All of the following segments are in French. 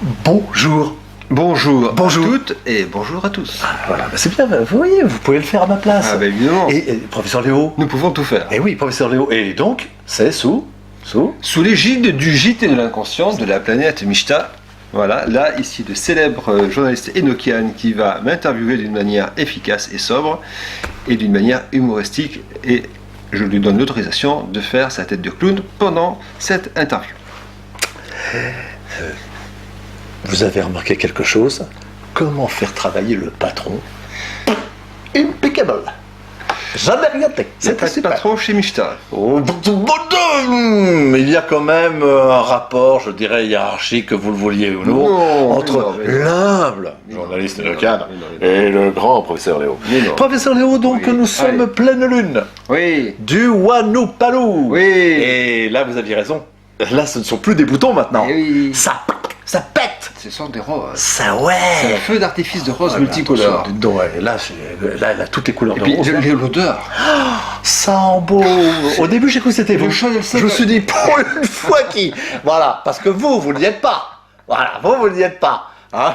Bonjour. Bonjour, Bonjour à toutes et bonjour à tous. Voilà, bah c'est bien, vous voyez, vous pouvez le faire à ma place. Ah bah évidemment, Et professeur Léo. nous pouvons tout faire. Eh oui, professeur Léo. Et donc, c'est sous Sous l'égide du gîte et de l'inconscient de la planète Mishta, voilà, là, ici, le célèbre journaliste Enochian qui va m'interviewer d'une manière efficace et sobre et d'une manière humoristique, et je lui donne l'autorisation de faire sa tête de clown pendant cette interview. Vous avez remarqué quelque chose? Comment faire travailler le patron? Impeccable. Jamais regardé. C'est C'était pas trop chez Mishta. Il y a quand même un rapport, je dirais, hiérarchique, que vous le vouliez ou non, Non, entre mais non. l'humble journaliste Enochian et le grand professeur Léo. Mais non. Professeur Léo, donc Oui. nous sommes Allez. pleine lune Oui, du Wanupaloo. oui. Et là, vous aviez raison. Là, ce ne sont plus des boutons maintenant. Eh oui. Ça pète. Ce sont des roses. Ça, C'est un ouais. feu d'artifice de roses Ouais, multicolores. attention, donc, ouais, là, là, toutes les couleurs Et de puis rose. Là. l'odeur. Ça en beau. Au début, j'ai cru que c'était vous. Le chat, elle sait Je me que- suis dit, pour une fois qui. Voilà, parce que vous n'y êtes pas. Voilà, vous n'y êtes pas. Hein.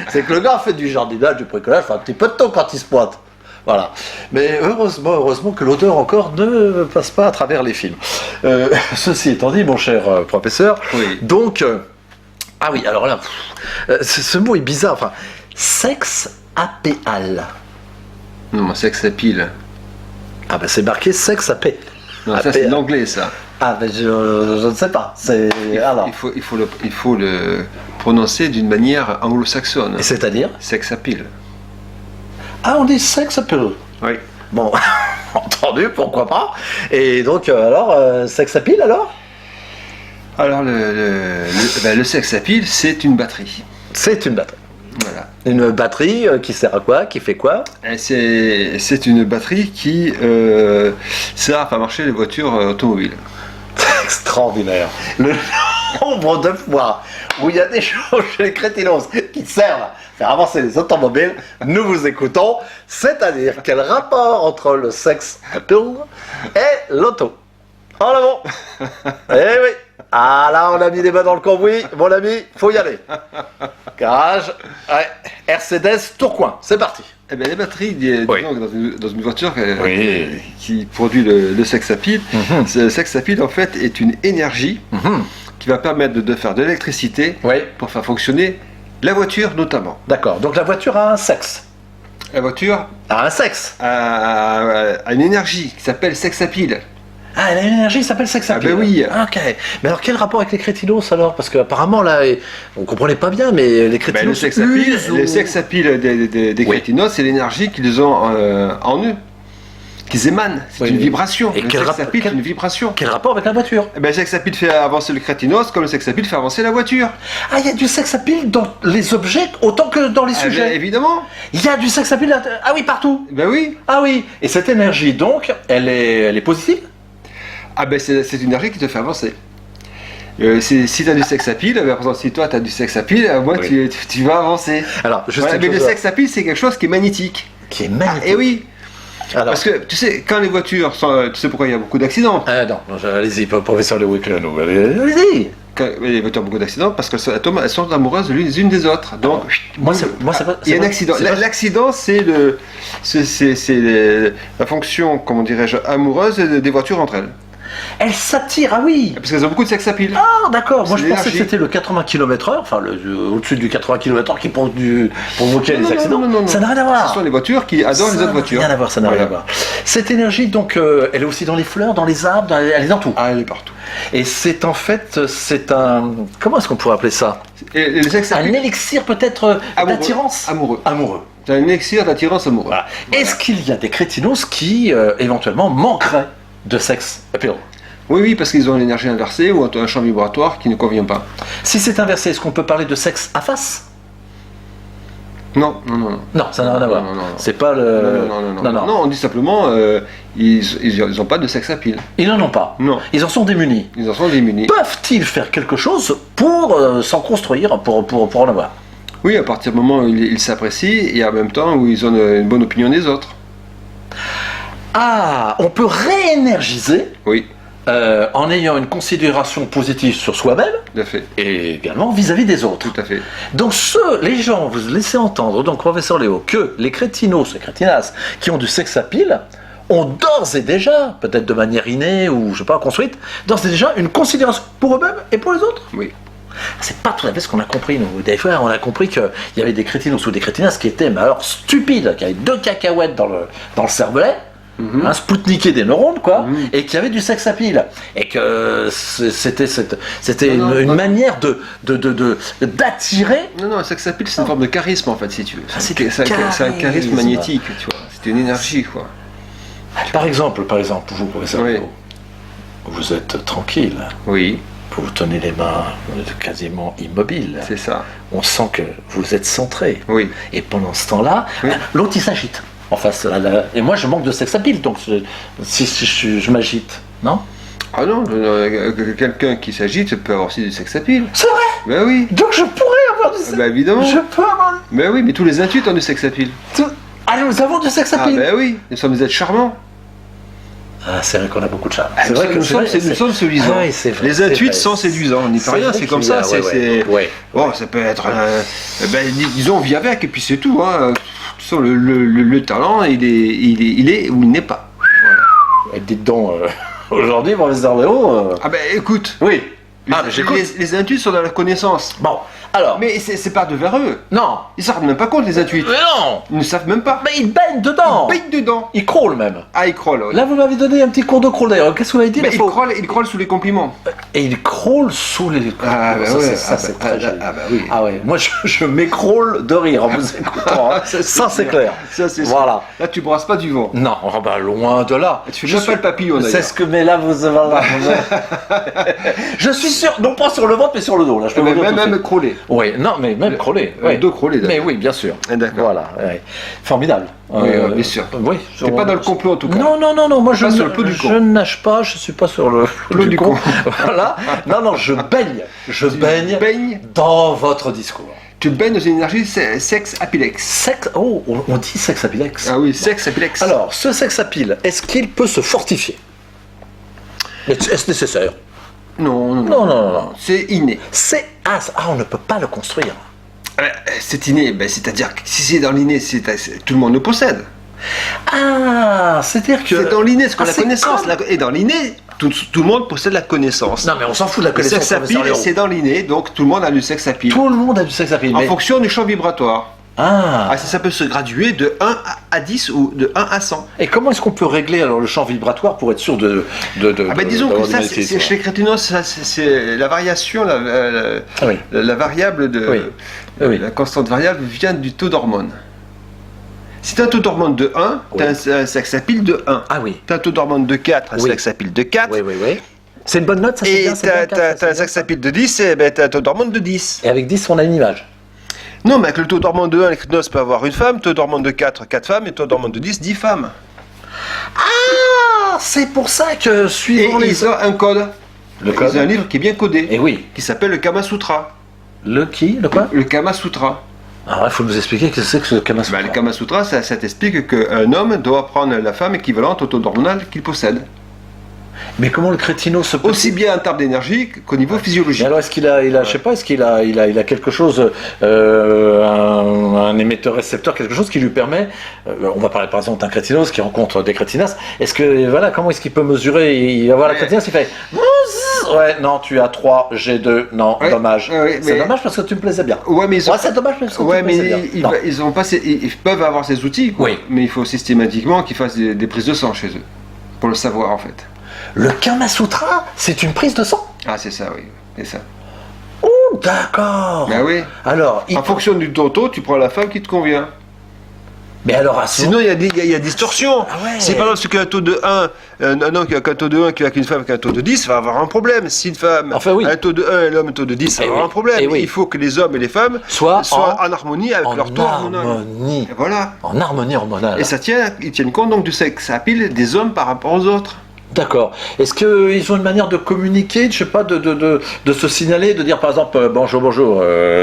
C'est que le gars fait du jardinage, du bricolage, fait un petit peu de temps quand il se pointe. Voilà. Mais heureusement que l'odeur encore ne passe pas à travers les films. Ceci étant dit, mon cher professeur, Oui. donc. Ah oui, alors là, ce mot est bizarre. Enfin, sexe apéal. Non, sexe à pile. Ah ben c'est marqué sexe apé. Non, ça c'est l'anglais, ça. Ah ben je ne sais pas. C'est alors. Il faut le prononcer d'une manière anglo-saxonne. Et c'est-à-dire? Sexe à pile. Ah, on dit sexe appeal. Oui. Bon, entendu, pourquoi pas. Et donc alors sexe appeal alors? Alors le sexe à pile, c'est une batterie. C'est une batterie. Voilà. Une batterie qui sert à quoi? Qui fait quoi? Et c'est une batterie qui sert à faire marcher les voitures automobiles. Extraordinaire. Le nombre de fois où il y a des choses chez les crétinos qui servent à faire avancer les automobiles, nous vous écoutons. C'est-à-dire quel rapport entre le sex appeal et l'auto? En avant. Eh oui. Ah là, on a mis des mains dans le cambouis, mon ami, faut y aller. Garage, ouais. Mercedes Tourcoing, c'est parti. Eh bien, les batteries, Oui. disons, dans une voiture Oui. qui produit le sexe à pile, Mhm. ce sexe à pile en fait est une énergie qui va permettre de faire de l'électricité Oui, pour faire fonctionner la voiture notamment. d'accord. Donc la voiture a un sexe. La voiture A un sexe. a une énergie qui s'appelle sexe à pile. Ah, elle a une énergie qui s'appelle sex Ah appeal. ben oui. Ok. Mais alors quel rapport avec les crétinos alors? Parce qu'apparemment là, on comprenait pas bien, mais les Ben, crétinos le sexe à pile, usent ou- le sexe à pile des Oui. crétinos, c'est l'énergie qu'ils ont en eux, qu'ils émanent. C'est Oui, une oui. vibration. Et Le quel sexe à rapport- pile, c'est quel- une vibration. Quel rapport avec la voiture? Eh ben, le sexe à pile fait avancer le crétinos comme le sexe à pile fait avancer la voiture. Ah, il y a du sex appeal dans les objets autant que dans les Ah ben, sujets. évidemment. Il y a du sex appeal. Ah oui, partout. Ben oui. Ah oui. Et cette énergie donc, elle est positive? Ah ben c'est une énergie qui te fait avancer. Si tu as du sexe à pile, ben, par exemple, si toi tu as du sexe à pile, au moins Oui. tu vas avancer. Alors, juste Voilà, une mais le chose sexe à pile, c'est quelque chose qui est magnétique. qui est Ah, magnifique. et oui, Alors, parce que tu sais, quand les voitures sont. Tu sais pourquoi il y a beaucoup d'accidents non, allez-y, professeur Lewis, allez-y. Les voitures ont beaucoup d'accidents parce qu'elles sont amoureuses les unes des autres. Donc, Moi, c'est pas. il y a un accident. L'accident, c'est la fonction, comment dirais-je, amoureuse des voitures entre elles. Elle s'attire, ah oui. Parce qu'elles ont beaucoup de sexe à pile. Ah d'accord, moi C'est je pensais que l'énergie. c'était le 80 km/h, enfin au-dessus du 80 km/h qui provoquait les accidents. Non. Ça n'a rien à voir. Ce sont les voitures qui adorent Ça les autres n'a voitures. Rien à voir, ça n'a Voilà. rien à voir. Cette énergie, donc, elle est aussi dans les fleurs, dans les arbres, elle est dans tout. Ah, elle est partout. Et c'est en fait, c'est un... Comment est-ce qu'on pourrait appeler ça? Et les sex Un appeal élixir peut-être amoureux. d'attirance. Amoureux. Amoureux. C'est un élixir d'attirance amoureux. Voilà. Voilà. Est-ce qu'il y a des crétinos qui, éventuellement, manqueraient de sexe appeal? Oui, parce qu'ils ont une énergie inversée ou un champ vibratoire qui ne convient pas. Si c'est inversé, est-ce qu'on peut parler de sexe à face? Non. Non, ça n'a rien à voir. Non. C'est pas le... Non, on dit simplement ils n'ont pas de sex appeal. Ils n'en ont pas. Non. Ils en sont démunis. Ils en sont démunis. Peuvent-ils faire quelque chose pour s'en construire, pour en avoir? Oui, à partir du moment où ils s'apprécient et en même temps où ils ont une bonne opinion des autres. Ah, on peut réénergiser Oui. en ayant une considération positive sur soi-même Tout à fait. et également vis-à-vis des autres. Tout à fait. Donc les gens, vous laissez entendre, donc professeur Léo, que les crétinos et crétinasses qui ont du sex appeal ont d'ores et déjà, peut-être de manière innée ou je sais pas construite, d'ores et déjà une considération pour eux-mêmes et pour les autres. Oui. C'est pas tout à fait ce qu'on a compris, nous. Des fois, on a compris qu'il y avait des crétinos ou des crétinasses qui étaient, mais alors, stupides, qui avaient 2 cacahuètes dans le cervelet, spoutniquer des neurones, quoi, et qui avaient du sex appeal. Et que c'était une manière d'attirer. Non, un sex appeal, c'est une forme de charisme, en fait, si tu veux. c'est C'est du un charisme charisme. magnétique, tu vois. C'est une énergie, quoi. Par exemple, vous, professeur Oui. Léo, vous êtes tranquille. Oui, Vous tenez les mains, vous êtes quasiment immobile. c'est ça. On sent que vous êtes centré. Oui. Et pendant ce temps-là, Oui. l'autre il s'agite. En face, et moi je manque de sex appeal, donc si je m'agite, non? Ah non, quelqu'un qui s'agite peut avoir aussi du sex appeal. C'est vrai. Ben oui. Donc je pourrais avoir du sex. Bah évidemment. Je peux avoir. Ben oui, mais tous les intuits ont du sex appeal. Ah, nous avons du sex Ah appeal. ben oui, nous sommes des êtres charmants. Ah, c'est vrai qu'on a beaucoup de charme. C'est vrai que nous sommes séduisants. Ah oui, c'est vrai, Les c'est intuits vrai. sont séduisants, on n'y peut C'est rien, vrai c'est comme qu'il y ça. a- C'est, ouais. Bon, ça peut être. Disons, on vit avec et puis c'est tout. Hein. De toute façon, le talent, il est ou il n'est pas. Et dites donc, aujourd'hui, professeur Léo. Ah ben écoute, Oui. les, Ah, mais j'écoute. les intuits sont dans la connaissance. Bon, alors. Mais c'est pas de vers eux. Non. Ils s'en rendent même pas compte, les intuits. Mais non. Ils ne savent même pas. Mais il baigne dedans. Ils baignent dedans. Il crawl même. Ah, ils crawlent. Oui. Là, vous m'avez donné un petit cours de crawl d'ailleurs. Qu'est-ce que vous avez dit Ben, la fois ils crawlent sous les compliments. Et il crawl sous les. Ah, bah ça, ouais, c'est très joli. bah oui. Ah ouais, moi je m'écroule de rire en vous écoutant. Hein. Ça c'est clair. Ça, c'est Voilà. Là, tu brasses pas du vent. Non, oh, bah, loin de là. Tu fais pas le papillon, d'ailleurs. C'est ce que, mais là vous. Voilà, je suis sûr, non pas sur le ventre, mais sur le dos. Là, je peux vous dire tout de Même suite. crawler. Oui, non, mais même crawler. Le dos crawler, Mais d'accord. oui, bien sûr. Ah, d'accord. Voilà, ouais. Formidable. Oui, bien sûr. Oui. T'es pas dans le complot en tout cas. Non, moi je Pas sur ne, le plot du con. je ne nage pas, je suis pas sur le Plot du con. Voilà. Non, je baigne baignes. dans votre discours. Tu baignes dans une énergie sex appealex. Sex, oh, on dit sex appealex. Ah oui, sex appealex. Alors, ce sex appeal, est-ce qu'il peut se fortifier? Est-ce nécessaire? Non. C'est inné. On ne peut pas le construire. C'est inné, c'est-à-dire que si c'est dans l'inné, tout le monde le possède. Ah, c'est-à-dire que. C'est dans l'inné, ce qu'on la c'est connaissance. comme- Et dans l'inné, tout le monde possède la connaissance. Non, mais on s'en fout de la Le connaissance. sex professeur appeal, Léon. c'est dans l'inné, donc tout le monde a du sex appeal. Tout le monde a du sex appeal. En mais- fonction du champ vibratoire. Ah. Ça peut se graduer de 1 à 10 ou de 1 à 100. Et comment est-ce qu'on peut régler alors le champ vibratoire pour être sûr de Disons que d'avoir ça, du magnétisme? chez les crétinos, c'est la variation, Ah oui. la variable de Oui. la constante variable vient du taux d'hormone. Si tu as un taux d'hormone de 1, tu as un sex appeal de 1. Ah oui. Tu as un taux d'hormone de 4, un Oui. sex appeal de 4. Oui. C'est une bonne note, ça c'est Et bien. tu as un sex appeal de 10, et tu as un taux d'hormone de 10. Et avec 10, on a une image. Non, mais avec le taux d'hormone de 1, les crétinos peuvent avoir une femme, taux d'hormone de 4, 4 femmes, et taux d'hormone de 10, 10 femmes. Ah, c'est pour ça que Et suivant les. ils ont un code. Le code. Ils ont un livre qui est bien codé, Et oui. qui s'appelle le Kama Sutra. Le qui? Le quoi? Le Kama Sutra. Alors il faut nous expliquer ce que c'est que ce Kama Sutra. Le Kama Sutra, ça t'explique qu'un homme doit prendre la femme équivalente au taux d'hormonal qu'il possède. Mais comment le crétino se peut. Aussi bien en termes d'énergie qu'au niveau Mais physiologique. alors est-ce qu'il a, je sais pas, est-ce qu'il a quelque chose, un émetteur-récepteur, quelque chose qui lui permet, on va parler par exemple d'un crétinos qui rencontre des crétinas, est-ce que, voilà, comment est-ce qu'il peut mesurer, il va voir la crétinasse, il fait, ouais, non, tu as 3, j'ai 2, non, Ouais, dommage. ouais, C'est mais- dommage parce que tu me plaisais bien. Ouais, mais ils ont- Ouais, c'est dommage parce que Ouais, tu me plaisais mais bien. Non. ils ont pas ils peuvent avoir ces outils, quoi. Oui. Mais il faut systématiquement qu'ils fassent des prises de sang chez eux. Pour le savoir, en fait. Le Kama Sutra, c'est une prise de sang. Ah, c'est ça, oui. C'est ça. Oh, d'accord. Ben oui. Alors, En fonction du taux, tu prends la femme qui te convient. mais alors à ce Sinon, il y a distorsion. Ah ouais. Si par exemple, celui qui a un taux de 1, un homme qui a un taux de 1, qui a qu'une femme qui a un taux de 10, va avoir un problème. Si une femme Enfin, oui. a un taux de 1 et l'homme a un taux de 10, ça Eh va avoir oui. un problème. Eh oui. Il faut que les hommes et les femmes Soit soient en harmonie avec en leur taux hormonal. harmonie. Et voilà. En harmonie hormonale. Et ils tiennent compte donc du sexe appeal des hommes par rapport aux autres. D'accord. Est-ce qu'ils ont une manière de communiquer, je sais pas, de se signaler, de dire par exemple bonjour,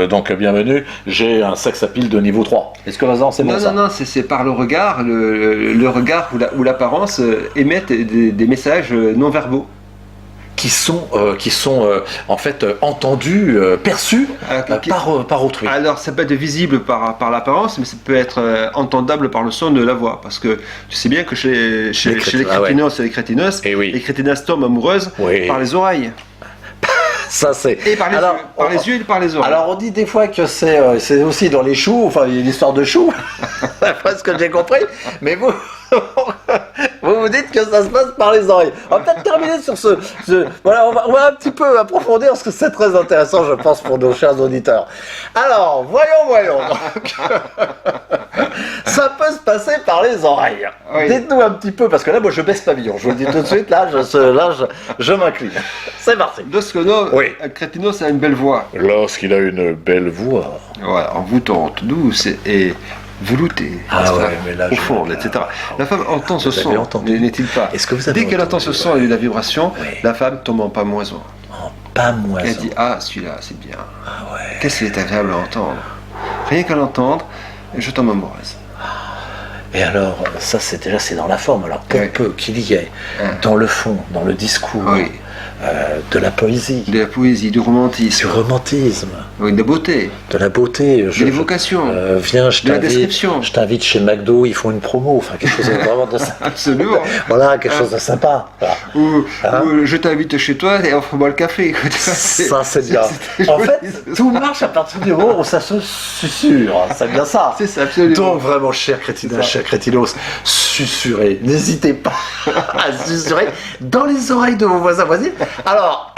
donc bienvenue, j'ai un sex appeal de niveau 3. Est-ce que par exemple c'est bon ça? Non, c'est par le regard. Le regard ou l'apparence émettent des messages non verbaux. qui sont en fait entendus, perçus par autrui. Alors, ça peut être visible par l'apparence, mais ça peut être entendable par le son de la voix. Parce que tu sais bien que chez les crétinos et les crétinos, Eh oui. les crétinas tombent amoureuses Oui. par les oreilles. Ça c'est. Et par les yeux. Par les yeux et par les oreilles. Alors on dit des fois que c'est aussi dans les choux, enfin il y a une histoire de choux, d'après ce que j'ai compris, mais vous vous dites que ça se passe par les oreilles. On va peut-être terminer sur voilà, on va un petit peu approfondir parce que c'est très intéressant je pense pour nos chers auditeurs. Alors, voyons. Donc, ça peut se passer par les oreilles. Oui. Dites-nous un petit peu, parce que là moi je baisse pavillon, je vous le dis tout de suite, là je m'incline. C'est parti. Lorsqu'on Oui. un crétinos a une belle voix. Lorsqu'il a une belle voix. Voilà, envoûtante, douce et veloutée, Ah n'est-ce ouais, pas, mais là, profonde, etc. La femme entend ce Vous avez son, entendu n'est-il pas? Est-ce que vous avez Dès qu'elle entend entendu, ce son et la vibration, Oui. la femme tombe en pamoison. Pas moi. Elle dit ah celui-là c'est bien. Ah ouais. Qu'est-ce qu'il est agréable à entendre. Rien qu'à l'entendre, je tombe amoureuse. Et alors, ça c'est dans la forme. Alors pour Oui. peu qu'il y ait dans le fond, dans le discours, Oui. de la poésie, De la poésie, du du romantisme, romantisme, oui, de la beauté, de la beauté. de l'évocation, Viens, je de la t'invite. description. Je t'invite chez McDo, ils font une promo, enfin quelque chose de vraiment de sympa. Absolument. Voilà, quelque chose de sympa. Voilà. Ou, Hein? ou je t'invite chez toi et offre-moi le café. Ça c'est bien. c'est En joli, fait, tout marche à partir du moment où ça se susurre. C'est bien ça. C'est ça, absolument. Donc vraiment, cher crétinas, cher crétinos, susurrez. N'hésitez pas à susurrer dans les oreilles de vos voisins voisines. Alors,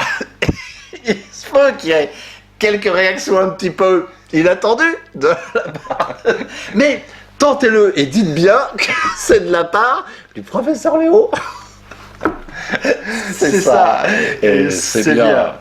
il se faut qu'il y ait quelques réactions un petit peu inattendues de la part. Mais tentez-le et dites bien que c'est de la part du professeur Léo. C'est ça. Et c'est bien.